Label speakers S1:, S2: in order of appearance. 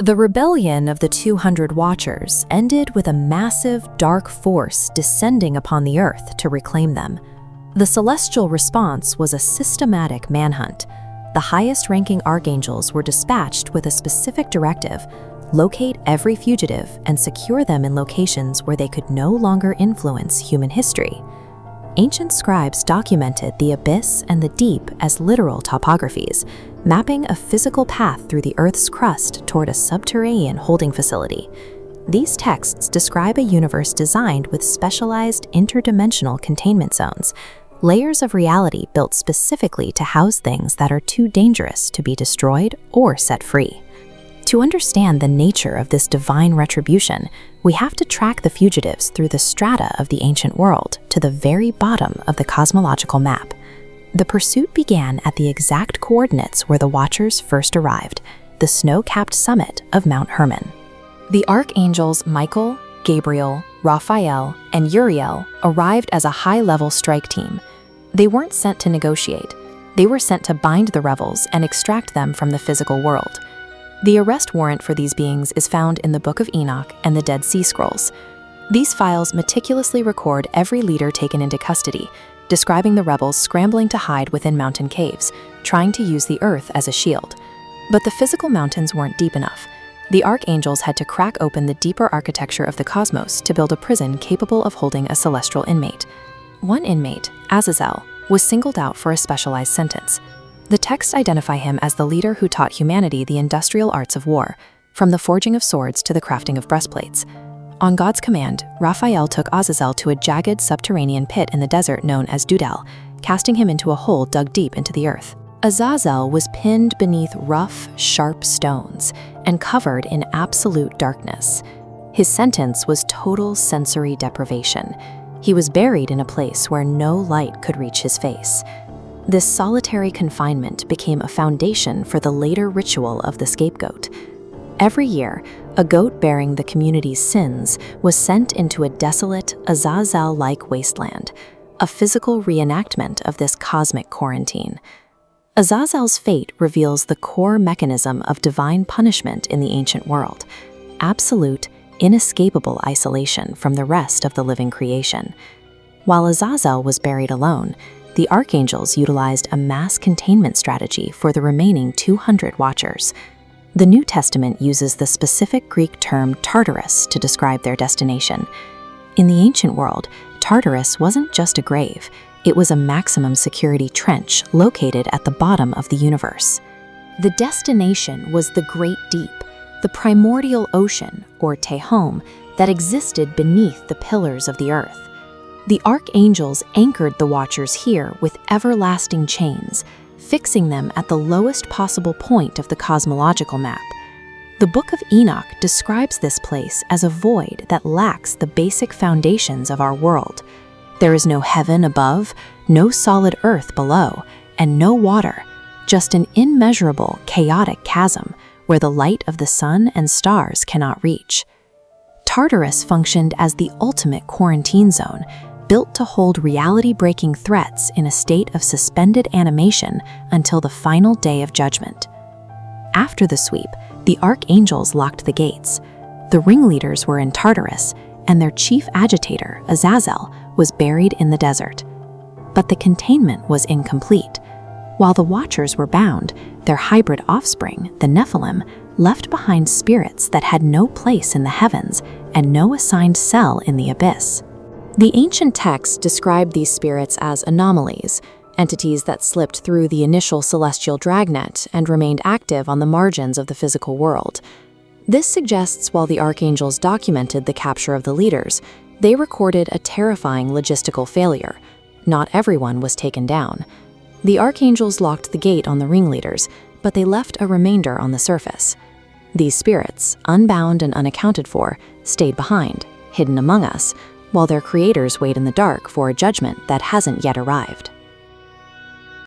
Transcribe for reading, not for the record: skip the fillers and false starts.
S1: The rebellion of the 200 Watchers ended with a massive, dark force descending upon the Earth to reclaim them. The celestial response was a systematic manhunt. The highest-ranking archangels were dispatched with a specific directive: locate every fugitive and secure them in locations where they could no longer influence human history. Ancient scribes documented the abyss and the deep as literal topographies, mapping a physical path through the Earth's crust toward a subterranean holding facility. These texts describe a universe designed with specialized interdimensional containment zones, layers of reality built specifically to house things that are too dangerous to be destroyed or set free. To understand the nature of this divine retribution, we have to track the fugitives through the strata of the ancient world to the very bottom of the cosmological map. The pursuit began at the exact coordinates where the Watchers first arrived, the snow-capped summit of Mount Hermon. The archangels Michael, Gabriel, Raphael, and Uriel arrived as a high-level strike team. They weren't sent to negotiate. They were sent to bind the rebels and extract them from the physical world. The arrest warrant for these beings is found in the Book of Enoch and the Dead Sea Scrolls. These files meticulously record every leader taken into custody, describing the rebels scrambling to hide within mountain caves, trying to use the earth as a shield. But the physical mountains weren't deep enough. The archangels had to crack open the deeper architecture of the cosmos to build a prison capable of holding a celestial inmate. One inmate, Azazel, was singled out for a specialized sentence. The texts identify him as the leader who taught humanity the industrial arts of war, from the forging of swords to the crafting of breastplates. On God's command, Raphael took Azazel to a jagged subterranean pit in the desert known as Dudal, casting him into a hole dug deep into the earth. Azazel was pinned beneath rough, sharp stones and covered in absolute darkness. His sentence was total sensory deprivation. He was buried in a place where no light could reach his face. This solitary confinement became a foundation for the later ritual of the scapegoat. Every year, a goat bearing the community's sins was sent into a desolate, Azazel-like wasteland, a physical reenactment of this cosmic quarantine. Azazel's fate reveals the core mechanism of divine punishment in the ancient world: absolute, inescapable isolation from the rest of the living creation. While Azazel was buried alone, the archangels utilized a mass containment strategy for the remaining 200 Watchers. The New Testament uses the specific Greek term Tartarus to describe their destination. In the ancient world, Tartarus wasn't just a grave, it was a maximum security trench located at the bottom of the universe. The destination was the Great Deep, the primordial ocean, or Tehom, that existed beneath the pillars of the earth. The archangels anchored the Watchers here with everlasting chains, fixing them at the lowest possible point of the cosmological map. The Book of Enoch describes this place as a void that lacks the basic foundations of our world. There is no heaven above, no solid earth below, and no water, just an immeasurable, chaotic chasm where the light of the sun and stars cannot reach. Tartarus functioned as the ultimate quarantine zone, built to hold reality-breaking threats in a state of suspended animation until the final day of judgment. After the sweep, the archangels locked the gates. The ringleaders were in Tartarus, and their chief agitator, Azazel, was buried in the desert. But the containment was incomplete. While the Watchers were bound, their hybrid offspring, the Nephilim, left behind spirits that had no place in the heavens and no assigned cell in the abyss. The ancient texts describe these spirits as anomalies, entities that slipped through the initial celestial dragnet and remained active on the margins of the physical world. This suggests while the archangels documented the capture of the leaders, they recorded a terrifying logistical failure. Not everyone was taken down. The archangels locked the gate on the ringleaders, but they left a remainder on the surface. These spirits, unbound and unaccounted for, stayed behind, hidden among us, while their creators wait in the dark for a judgment that hasn't yet arrived.